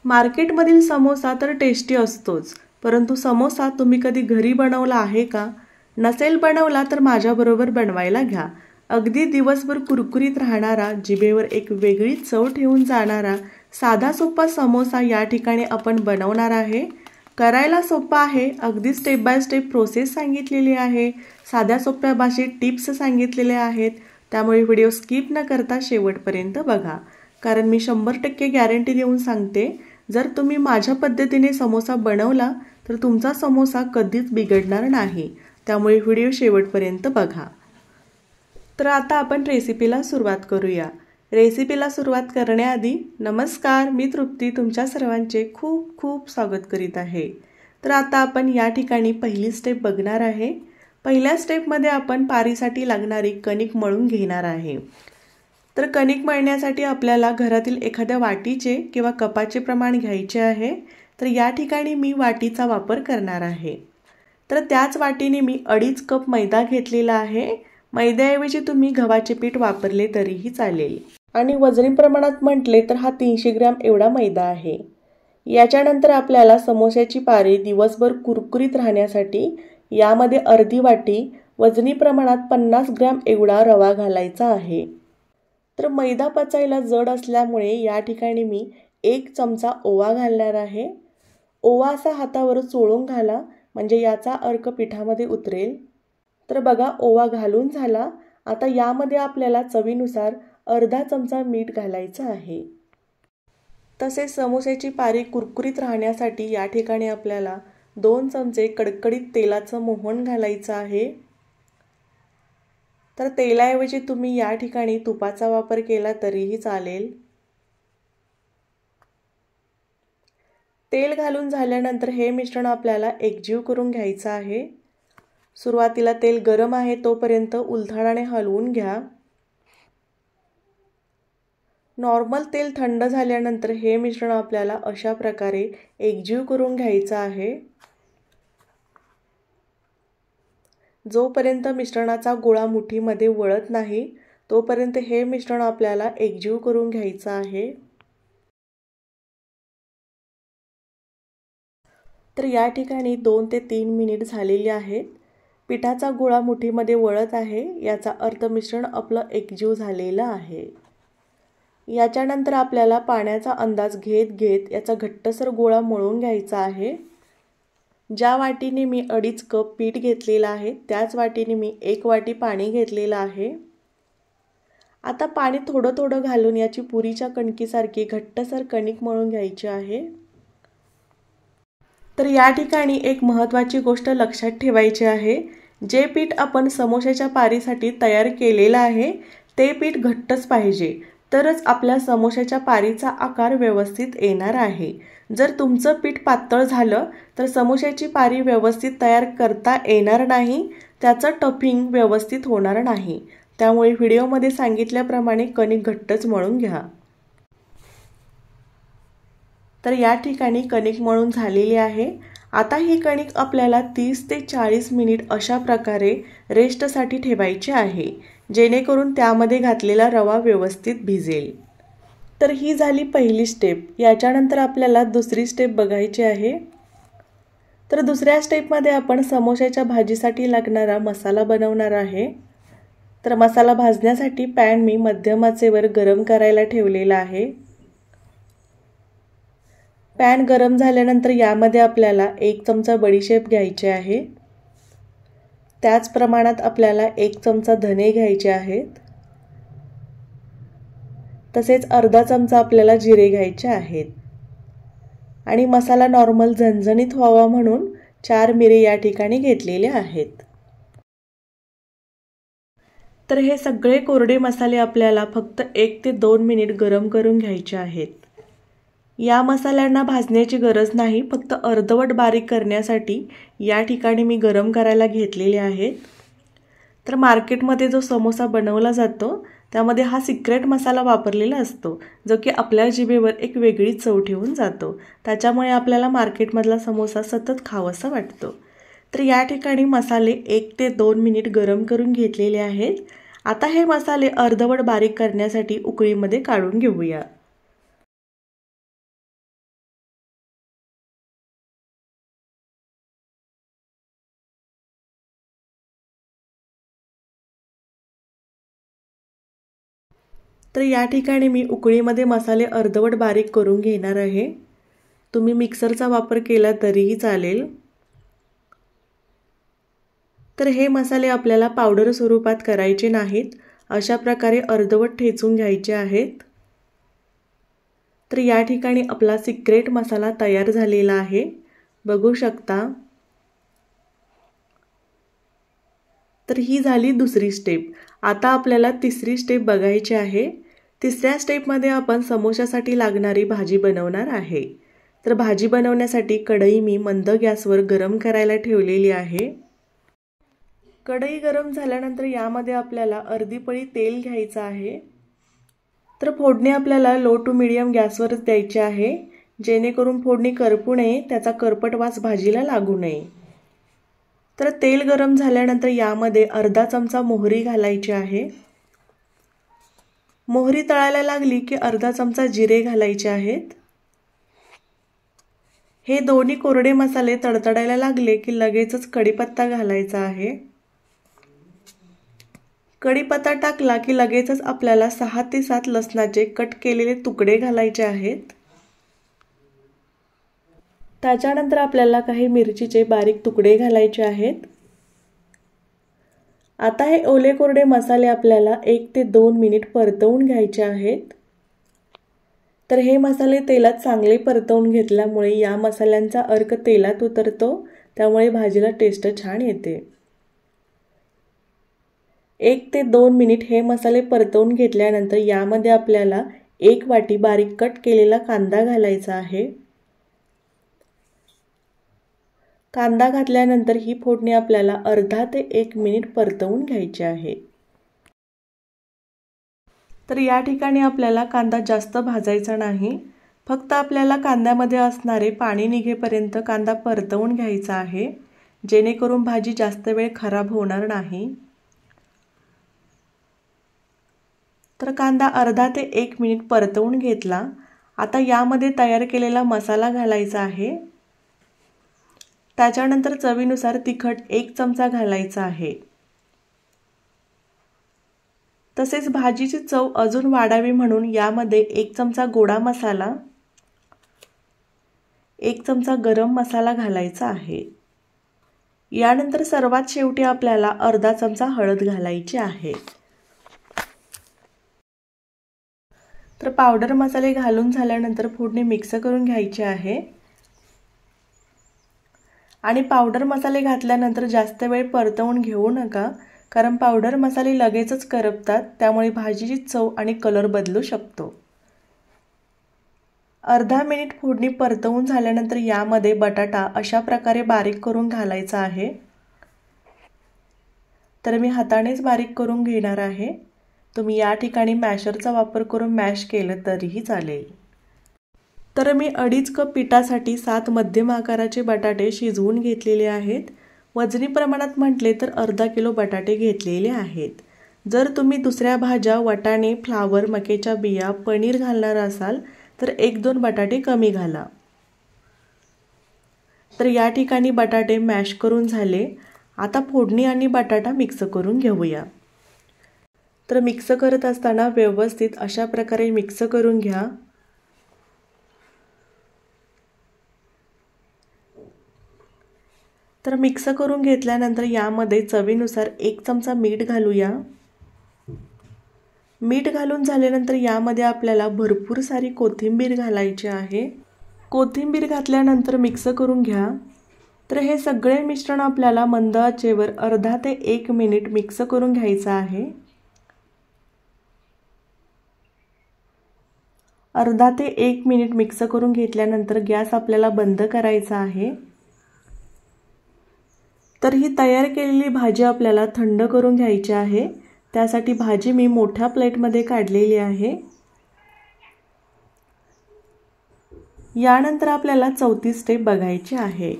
मार्केटमधील समोसा तर टेस्टी असतोच, परंतु समोसा तुम्ही कधी घरी बनवला आहे का? नसेल बनवला तर माझ्याबरोबर बनवायला घ्या. अगदी दिवसभर कुरकुरीत राहणारा, जिभेवर एक वेगळी चव ठेवून जाणारा साधा सोपा समोसा या ठिकाणी आपण बनवणार आहे. करायला सोपा आहे, अगदी स्टेप बाय स्टेप प्रोसेस सांगितलेली आहे, साध्या सोप्या भाषेत टिप्स सांगितलेल्या आहेत. त्यामुळे व्हिडिओ स्किप न करता शेवटपर्यंत बघा, कारण मी 100% गॅरंटी देऊन सांगते, जर तुम्ही माझ्या पद्धतीने समोसा बनवला तर तुमचा समोसा कधीच बिघडणार नाही. त्यामुळे व्हिडिओ शेवटपर्यंत बघा. तर आता आपण रेसिपीला सुरुवात करूया. रेसिपीला सुरुवात करण्याआधी नमस्कार, मी तृप्ती तुमच्या सर्वांचे खूप खूप स्वागत करीत आहे. तर आता आपण या ठिकाणी पहिली स्टेप बघणार आहे. पहिल्या स्टेपमध्ये आपण पारीसाठी लागणारी कणिक मळून घेणार आहे. तर कणिक मळण्यासाठी आपल्याला घरातील एखाद्या वाटीचे किंवा कपाचे प्रमाण घ्यायचे आहे. तर या ठिकाणी मी वाटीचा वापर करणार आहे. तर त्याच वाटीने मी 2.5 कप मैदा घेतलेला आहे. मैद्याऐवजी तुम्ही गव्हाचे पीठ वापरले तरीही चालेल. आणि वजनी प्रमाणात म्हटले तर हा 300 ग्रॅम एवढा मैदा आहे. याच्यानंतर आपल्याला समोस्याची पारी दिवसभर कुरकुरीत राहण्यासाठी यामध्ये अर्धी वाटी वजनी प्रमाणात 50 ग्रॅम एवढा रवा घालायचा आहे. तर मैदा पचायला जड असल्यामुळे या ठिकाणी मी 1 चमचा ओवा घालणार आहे. ओवा असा हातावर चोळून घाला, म्हणजे याचा अर्क पिठामध्ये उतरेल. तर बघा, ओवा घालून झाला. आता यामध्ये आपल्याला चवीनुसार अर्धा चमचा मीठ घालायचं आहे. तसेच समोस्याची पारी कुरकुरीत राहण्यासाठी या ठिकाणी आपल्याला 2 चमचे कडकडीत तेलाचं मोहन घालायचं आहे. तर तेलाऐवजी तुम्ही या ठिकाणी तुपाचा वापर केला तरीही चालेल. तेल घालून झाल्यानंतर हे मिश्रण आपल्याला एकजीव करून घ्यायचं आहे. सुरुवातीला तेल गरम आहे तोपर्यंत उलथाडाने हलवून घ्या. नॉर्मल तेल थंड झाल्यानंतर हे मिश्रण आपल्याला अशा प्रकारे एकजीव करून घ्यायचं आहे. जोपर्यंत मिश्रणाचा गोळा मुठीमध्ये वळत नाही तोपर्यंत हे मिश्रण आपल्याला एकजीव करून घ्यायचं आहे. तर या ठिकाणी 2 ते 3 मिनिट झालेले आहेत. पिठाचा गोळा मुठीमध्ये वळत आहे, याचा अर्थ मिश्रण आपलं एकजीव झालेलं आहे. याच्यानंतर आपल्याला पाण्याचा अंदाज घेत घेत याचा घट्टसर गोळा मळून घ्यायचा आहे. ज्या वाटीने मी 2.5 कप पीठ घेतलेलं आहे त्याच वाटीने मी 1 वाटी पाणी घेतलेलं आहे. आता पाणी थोडं थोडं घालून याची पुरीच्या कणकीसारखी घट्टसर कणिक मळून घ्यायची आहे. तर या ठिकाणी एक महत्त्वाची गोष्ट लक्षात ठेवायची आहे, जे पीठ आपण समोस्याच्या पारीसाठी तयार केलेलं आहे ते पीठ घट्टच पाहिजे, तरच आपल्या समोस्याच्या पारीचा आकार व्यवस्थित येणार आहे. जर तुमचं पीठ पातळ झालं तर समोस्याची पारी व्यवस्थित तयार करता येणार नाही, त्याचं टफिंग व्यवस्थित होणार नाही. त्यामुळे व्हिडिओमध्ये सांगितल्याप्रमाणे कणिक घट्टच मळून घ्या. तर या ठिकाणी कणिक मळून झालेली आहे. आता ही कणिक आपल्याला 30 ते 40 मिनिट अशा प्रकारे रेस्टसाठी ठेवायची आहे, जेणेकरून त्यामध्ये घातलेला रवा व्यवस्थित भिजेल. तर ही झाली पहिली स्टेप. याच्यानंतर आपल्याला दुसरी स्टेप बघायची आहे. तर दुसऱ्या स्टेपमध्ये आपण समोस्याच्या भाजीसाठी लागणारा मसाला बनवणार आहे. तर मसाला भाजण्यासाठी पॅन मी मध्यम आचेवर गरम करायला ठेवलेला आहे. पॅन गरम झाल्यानंतर यामध्ये आपल्याला 1 चमचा बडीशेप घ्यायची आहे. त्याच प्रमाणात आपल्याला 1 चमचा धने घ्यायचे आहेत. तसेच अर्धा चमचा आपल्याला जिरे घ्यायचे आहेत. आणि मसाला नॉर्मल झणझणीत व्हावा म्हणून 4 मिरी या ठिकाणी घेतलेले आहेत. तर हे सगळे कोरडे मसाले आपल्याला फक्त 1 ते 2 मिनिट गरम करून घ्यायचे आहेत. या मसाल्यांना भाजण्याची गरज नाही, फक्त अर्धवट बारीक करण्यासाठी या ठिकाणी मी गरम करायला घेतलेले आहेत. तर मार्केटमध्ये जो समोसा बनवला जातो त्यामध्ये हा सिक्रेट मसाला वापरलेला असतो, जो की आपल्या जिभेवर एक वेगळी चव ठेवून जातो. त्याच्यामुळे आपल्याला मार्केटमधला समोसा सतत खावासा वाटतो. तर या ठिकाणी मसाले 1 ते 2 मिनिट गरम करून घेतलेले आहेत. आता हे मसाले अर्धवट बारीक करण्यासाठी उकळीमध्ये काढून घेऊया. तर या ठिकाणी मी उकळीमध्ये मसाले अर्धवट बारीक करून घेणार आहे। तुम्ही मिक्सरचा वापर केला तरीही चालेल। तर हे मसाले आपल्याला पावडर स्वरूपात करायचे नाहीत, अशा प्रकारे अर्धवट ठेचून घ्यायचे आहेत। तर या ठिकाणी आपला सिक्रेट मसाला तयार झालेला आहे, बघू शकता। तर ही झाली दुसरी स्टेप। आता आपल्याला तिसरी स्टेप बघायची आहे। तिसऱ्या स्टेपमध्ये आपण समोशासाठी लागणारी भाजी बनवणार आहे। तर भाजी बनवण्यासाठी कढई मी मंद गॅसवर गरम करायला ठेवलेली आहे। कढई गरम झाल्यानंतर यामध्ये आपल्याला अर्धी पळी तेल घ्यायचं आहे। तर फोडणी आपल्याला लो टू मीडियम गॅसवरच द्यायची आहे, जेणेकरून फोडणी करपू नये, त्याचा करपट वास भाजीला लागू नये। तर तेल गरम झाल्यानंतर यामध्ये अर्धा चमचा मोहरी घालायची आहे। मोहरी तळायला लागली की अर्धा चमचा जिरे घालायचे आहेत। हे दोन्ही कोरडे मसाले तडतडायला लागले की लगेचच कढीपत्ता घालायचा आहे। कढीपत्ता टाकला की लगेचच आपल्याला 6 ते 7 लसणाचे कट केलेले तुकडे घालायचे आहेत। त्याच्यानंतर आपल्याला काही मिरचीचे बारीक तुकडे घालायचे आहेत। आता हे ओले कोरडे मसाले आपल्याला 1 ते 2 मिनिट परतवून घ्यायचे आहेत। तर हे मसाले तेलात चांगले परतवून घेतल्यामुळे या मसाल्यांचा अर्क तेलात उतरतो, त्यामुळे भाजीला टेस्ट छान येते। 1 ते 2 मिनिट हे मसाले परतवून घेतल्यानंतर यामध्ये आपल्याला 1 वाटी बारीक कट केलेला कांदा घालायचा आहे। कांदा घातल्यानंतर ही फोडणी आपल्याला अर्धा ते 1 मिनिट परतवून घ्यायची आहे। तर या ठिकाणी आपल्याला कांदा जास्त भाजायचा नाही, फक्त आपल्याला कांद्यामध्ये असणारे पाणी निघेपर्यंत कांदा परतवून घ्यायचा आहे, जेणेकरून भाजी जास्त वेळ खराब होणार नाही। तर कांदा अर्धा ते 1 मिनिट परतवून घेतला। आता यामध्ये तयार केलेला मसाला घालायचा आहे। त्याच्यानंतर चवीनुसार तिखट 1 चमचा घालायचा आहे। तसेच भाजीची चव अजून वाढावी म्हणून यामध्ये 1 चमचा गोडा मसाला, 1 चमचा गरम मसाला घालायचा आहे। यानंतर सर्वात शेवटी आपल्याला अर्धा चमचा हळद घालायची आहे। तर पावडर मसाले घालून झाल्यानंतर फोडणी मिक्स करून घ्यायची आहे। आणि पावडर मसाले घातल्यानंतर जास्त वेळ परतवून घेऊ नका, कारण पावडर मसाले लगेचच करपतात, त्यामुळे भाजीची चव आणि कलर बदलू शकतो। अर्धा मिनिट फोडणी परतवून झाल्यानंतर यामध्ये बटाटा अशा प्रकारे बारीक करून घालायचा आहे। तर मी हातानेच बारीक करून घेणार आहे। तुम्ही या ठिकाणी मॅशरचा वापर करून मॅश केलं तरीही चालेल। तर मी 2.5 कप पिठासाठी 7 मध्यम आकाराचे बटाटे शिजवून घेतलेले आहेत। वजनी प्रमाणात म्हटले तर अर्धा किलो बटाटे घेतलेले आहेत। जर तुम्ही दुसऱ्या भाज्या वाटाणे, फ्लावर, मक्याच्या बिया, पनीर घालणार असाल तर 1-2 बटाटे कमी घाला। तर या ठिकाणी बटाटे मॅश करून झाले। आता फोडणी आणि बटाटा मिक्स करून घेऊया। तर मिक्स करत असताना व्यवस्थित अशा प्रकारे मिक्स करून घ्या। तर मिक्स करून घेतल्यानंतर यामध्ये चवीनुसार 1 चमचा मीठ घालूया। मीठ घालून झाल्यानंतर यामध्ये आपल्याला भरपूर सारी कोथिंबीर घालायची आहे। कोथिंबीर घातल्यानंतर मिक्स करून घ्या। तर हे सगळे मिश्रण आपल्याला मंद आचेवर अर्धा ते 1 मिनिट मिक्स करून घ्यायचं आहे। अर्धा ते 1 मिनिट मिक्स करून घेतल्यानंतर गॅस आपल्याला बंद करायचा आहे। तर ही तयार केलेली भाजी आपल्याला थंड करून घ्यायची आहे। त्यासाठी भाजी मी मोठ्या प्लेटमध्ये काढलेली आहे। यानंतर आपल्याला चौथी स्टेप बघायची आहे।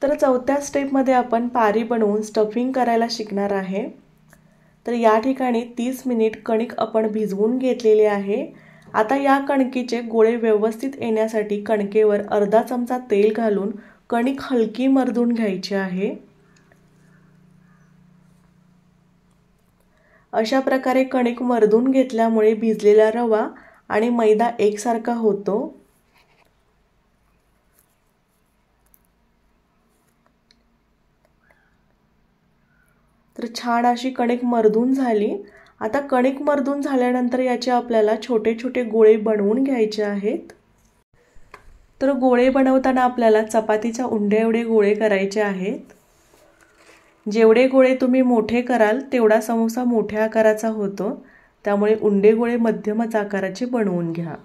तर चौथ्या स्टेपमध्ये आपण पारी बनवून स्टफिंग करायला शिकणार आहे। तर या ठिकाणी 30 मिनिट कणिक आपण भिजवून घेतलेली आहे। आता या कणकीचे गोळे व्यवस्थित येण्यासाठी कणकेवर अर्धा चमचा तेल घालून कणिक हलकी मर्दून घ्यायची आहे। अशा प्रकारे कणिक मर्दून घेतल्यामुळे भिजलेला रवा आणि मैदा एकसारखा होतो। तर छान अशी कणिक मर्दून झाली। आता कणिक मर्दून झाल्यानंतर याचे आपल्याला छोटे छोटे गोळे बनवून घ्यायचे आहेत। तर गोळे बनवताना आपल्याला चपातीच्या उंड्या एवढे गोळे करायचे आहेत। जेवढे गोळे तुम्ही मोठे कराल तेवढा समोसा मोठ्या आकाराचा होतो, त्यामुळे उंडे गोळे मध्यमच आकाराचे बनवून घ्या।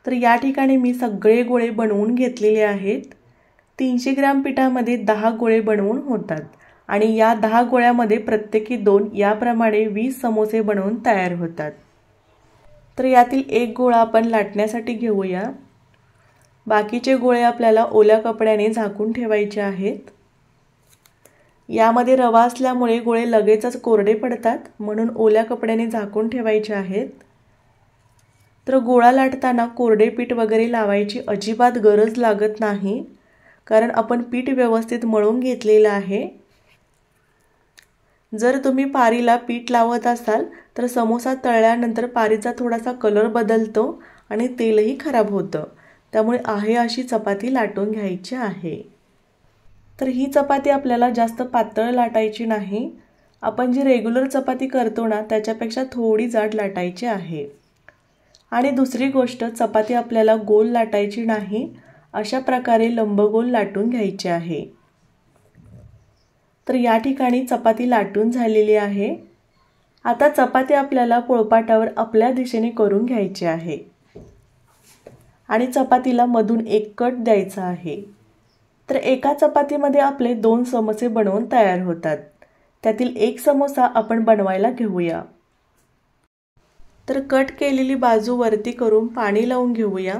तर या ठिकाणी मी सगळे गोळे बनवून घेतलेले आहेत। 300 ग्रॅम पिठामध्ये 10 गोळे बनवून होतात आणि या 10 गोळ्यामध्ये प्रत्येकी 2 याप्रमाणे 20 समोसे बनवून तयार होतात। तर यातील एक गोळा आपण लाटण्यासाठी घेऊया। बाकीचे गोळे आपल्याला ओल्या कपड्याने झाकून ठेवायचे आहेत। यामध्ये रवा असल्यामुळे गोळे लगेचच कोरडे पडतात, म्हणून ओल्या कपड्याने झाकून ठेवायचे आहेत। तर गोळा लाटताना कोरडे पीठ वगैरे लावायची अजिबात गरज लागत नाही, कारण आपण पीठ व्यवस्थित मळून घेतलेलं आहे। जर तुम्ही पारीला पीठ लावत असाल तर समोसा तळल्यानंतर पारीचा थोडासा कलर बदलतो आणि तेलही खराब होतं, त्यामुळे आहे अशी चपाती लाटून घ्यायची आहे। तर ही चपाती आपल्याला जास्त पातळ लाटायची नाही, आपण जी रेग्युलर चपाती करतो ना त्याच्यापेक्षा थोडी जाड लाटायची आहे। आणि दुसरी गोष्ट, चपाती आपल्याला गोल लाटायची नाही, अशा प्रकारे लंबगोल लाटून घ्यायची आहे। तर या ठिकाणी चपाती लाटून झालेली आहे। आता चपाती आपल्याला पोळपाटावर आपल्या दिशेने करून घ्यायची आहे आणि चपातीला मधून एक कट द्यायचा आहे। तर एका चपातीमध्ये आपले 2 समोसे बनवून तयार होतात। त्यातील एक समोसा आपण बनवायला घेऊया। तर कट केलेली बाजू वरती करून पाणी लावून घेऊया।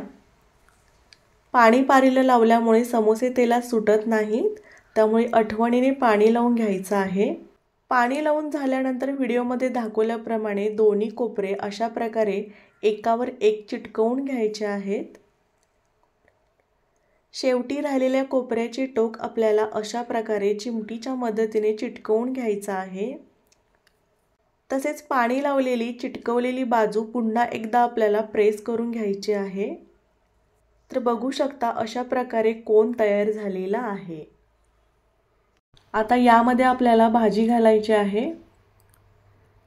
पाणी पारीला लावल्यामुळे समोसे तेलात सुटत नाहीत, त्यामुळे आठवणीने पाणी लावून घ्यायचं आहे। पाणी लावून झाल्यानंतर व्हिडिओमध्ये दाखवल्याप्रमाणे दोन्ही कोपरे अशा प्रकारे एकावर एक चिटकवून घ्यायचे आहेत। शेवटी राहिलेल्या कोपऱ्याचे टोक आपल्याला अशा प्रकारे चिमटीच्या मदतीने चिटकवून घ्यायचं आहे। तसेच पाणी लावलेली चिटकवलेली बाजू पुन्हा एकदा आपल्याला प्रेस करून घ्यायची आहे। तर बघू शकता अशा प्रकारे कोन तयार झालेला आहे। आता यामध्ये आपल्याला भाजी घालायची आहे।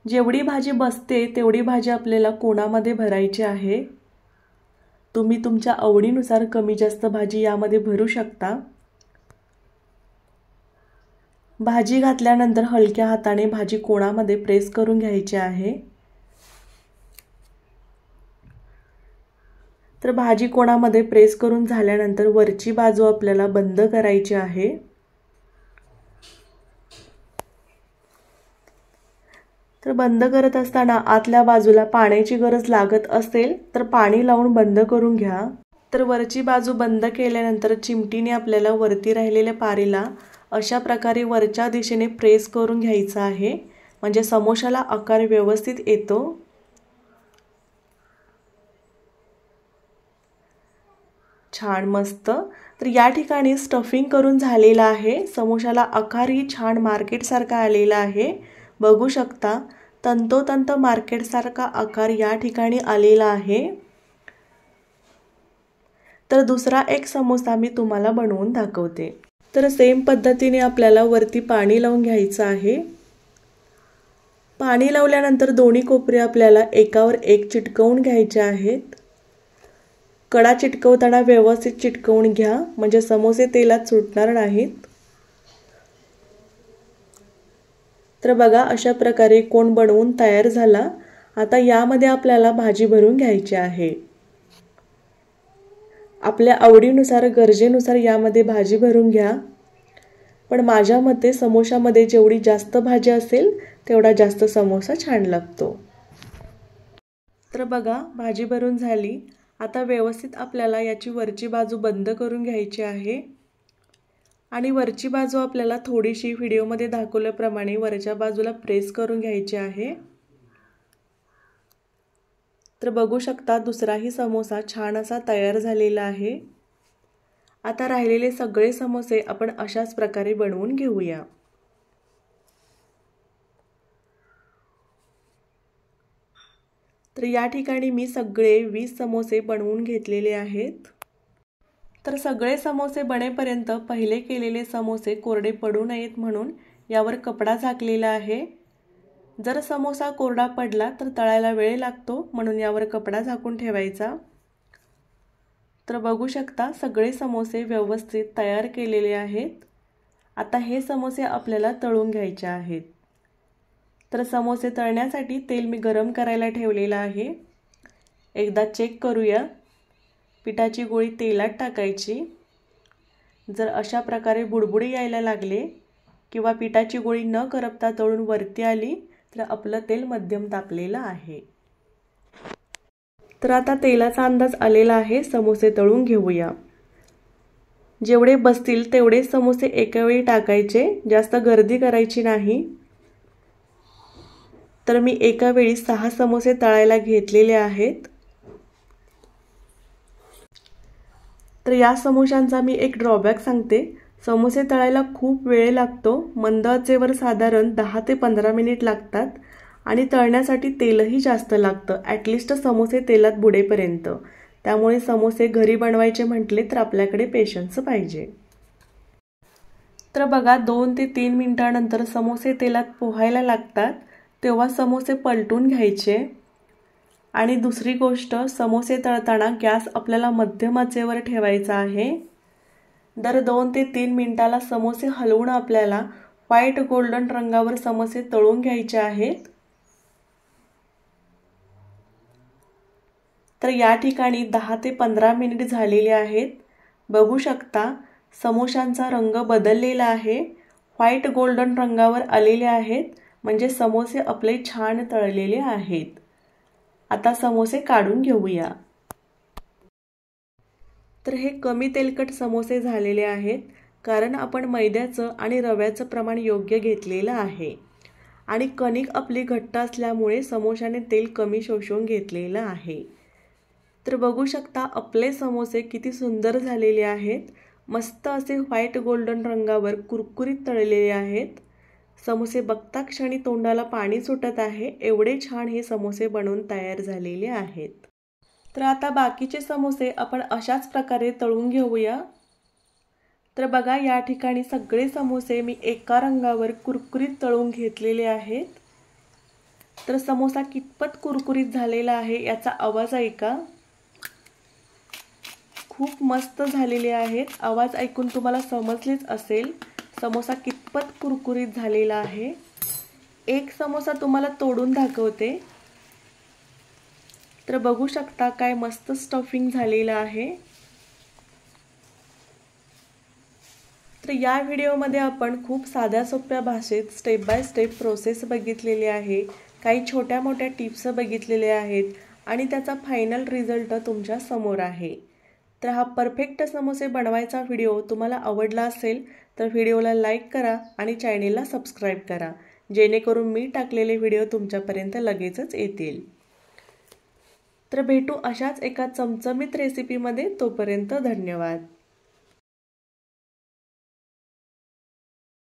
जेवढी भाजी बसते तेवढी भाजी आपल्याला कोणामध्ये भरायची आहे। तुम्ही तुमच्या आवडीनुसार कमी जास्त भाजी यामध्ये भरू शकता। भाजी घातल्यानंतर हलक्या हाताने भाजी कोणामध्ये प्रेस करून घ्यायची आहे। तर भाजी कोणामध्ये प्रेस करून झाल्यानंतर वरची बाजू आपल्याला बंद करायची आहे। तर बंद करत असताना आतल्या बाजूला पाण्याची गरज लागत असेल तर पाणी लावून बंद करून घ्या। तर वरची बाजू बंद केल्यानंतर चिमटीने आपल्याला वरती राहिलेल्या पारीला अशा प्रकारे वरच्या दिशेने प्रेस करून घ्यायचा आहे, म्हणजे समोशाला आकार व्यवस्थित येतो। छान मस्त। तर या ठिकाणी स्टफिंग करून झालेला आहे। समोशाला आकारही छान मार्केटसारखा आलेला आहे। बघू शकता तंतोतंत मार्केटसारखा आकार या ठिकाणी आलेला आहे। तर दुसरा एक समोसा मी तुम्हाला बनवून दाखवते। तर सेम पद्धतीने आपल्याला वरती पाणी लावून घ्यायचं आहे। पाणी लावल्यानंतर दोन्ही कोपरे आपल्याला एकावर एक चिटकवून घ्यायचे आहेत। कडा चिटकवताना व्यवस्थित चिटकवून घ्या, म्हणजे समोसे तेलात सुटणार नाहीत। तर बघा अशा प्रकारे कोन बनवून तयार झाला। आता यामध्ये आपल्याला भाजी भरून घ्यायची आहे। आपल्या आवडीनुसार गरजेनुसार यामध्ये भाजी भरून घ्या, पण माझ्या मते समोशामध्ये जेवढी जास्त भाजी असेल तेवढा जास्त समोसा छान लागतो। तर बघा भाजी भरून झाली। आता व्यवस्थित आपल्याला याची वरची बाजू बंद करून घ्यायची आहे आणि वरची बाजू आपल्याला थोडीशी व्हिडिओमध्ये दाखवल्याप्रमाणे वरच्या बाजूला प्रेस करून घ्यायची आहे। तर बघू शकता दुसराही समोसा छान असा तयार झालेला आहे। आता राहिलेले सगळे समोसे आपण अशाच प्रकारे बनवून घेऊया। तर या ठिकाणी मी सगळे 20 समोसे बनवून घेतलेले आहेत। तर सगळे समोसे बनेपर्यंत पहिले केलेले समोसे कोरडे पडू नयेत म्हणून यावर कपडा झाकलेला आहे। जर समोसा कोरडा पडला तर तळायला वेळ लागतो, म्हणून यावर कपडा झाकून ठेवायचा। तर बघू शकता सगळे समोसे व्यवस्थित तयार केलेले आहेत। आता हे समोसे आपल्याला तळून घ्यायचे आहेत। तर समोसे तळण्यासाठी तेल मी गरम करायला ठेवलेलं आहे। एकदा चेक करूया। पिठाची गोळी तेलात टाकायची। जर अशा प्रकारे बुडबुडे यायला लागले किंवा पिठाची गोळी न करपता तळून वरती आली तर आपलं तेल मध्यम तापलेलं आहे। तर आता तेलाचा अंदाज आलेला आहे, समोसे तळून घेऊया। जेवढे बसतील तेवढे समोसे एका वेळी टाकायचे, जास्त गर्दी करायची नाही। तर मी एका वेळी 6 समोसे तळायला घेतलेले आहेत। तर या समोशांचा मी एक ड्रॉबॅक सांगते। समोसे तळायला खूप वेळ लागतो, मंद आचेवर साधारण 10 ते 15 मिनिट लागतात आणि तळण्यासाठी तेलही जास्त लागतं, ॲटलिस्ट समोसे तेलात बुडेपर्यंत। त्यामुळे समोसे घरी बनवायचे म्हटले तर आपल्याकडे पेशन्स पाहिजे। तर बघा 2 ते 3 मिनिटांनंतर समोसे तेलात पोहायला लागतात, तेव्हा समोसे पलटून घ्यायचे। आणि दुसरी गोष्ट, समोसे तळताना गॅस आपल्याला मध्यम आचेवर ठेवायचा आहे। दर 2 ते 3 मिनिटाला समोसे हलवून आपल्याला व्हाईट गोल्डन रंगावर समोसे तळून घ्यायचे आहेत। तर या ठिकाणी 10 ते 15 मिनिट झालेले आहेत। बघू शकता समोशांचा रंग बदललेला आहे, व्हाईट गोल्डन रंगावर आलेले आहेत, म्हणजे समोसे आपले छान तळलेले आहेत। आता समोसे काढून घेऊया। तर हे कमी तेलकट समोसे झालेले आहेत, कारण आपण मैद्याचं आणि रव्याचं प्रमाण योग्य घेतलेलं आहे आणि कणिक आपली घट्ट असल्यामुळे समोशाने तेल कमी शोषून घेतलेलं आहे। तर बघू शकता आपले समोसे किती सुंदर झालेले आहेत, मस्त असे व्हाईट गोल्डन रंगावर कुरकुरीत तळलेले आहेत। समोसे बघता क्षणी तोंडाला पाणी सुटत आहे, एवढे छान हे समोसे बनवून तयार झालेले आहेत। तर आता बाकीचे समोसे आपण अशाच प्रकारे तळून घेऊया। तर बघा या ठिकाणी सगळे समोसे मी एका रंगावर कुरकुरीत तळून घेतलेले आहेत। तर समोसा कितपत कुरकुरीत झालेला आहे याचा आवाज ऐका, खूप मस्त झालेले आहेत। आवाज ऐकून तुम्हाला समजलेच असेल समोसा कितपत कुरकुरीत झालेला आहे। एक समोसा तुम्हाला तोडून दाखवते। तर बघू शकता काय मस्त स्टफिंग झालेलं आहे। तर या व्हिडिओमध्ये आपण खूप साध्या सोप्या भाषेत स्टेप बाय स्टेप प्रोसेस बघितलेली आहे, काही छोट्या मोठ्या टिप्स बघितलेले आहेत आणि त्याचा फायनल रिझल्ट तुमच्या समोर आहे। तर हा परफेक्ट समोसे बनवायचा व्हिडिओ तुम्हाला आवडला असेल तर व्हिडिओला लाईक करा आणि चॅनेलला सबस्क्राईब करा, जेणेकरून मी टाकलेले व्हिडिओ तुमच्यापर्यंत लगेचच येतील। तर भेटू अशाच एका चमचमीत रेसिपीमध्ये, तोपर्यंत धन्यवाद।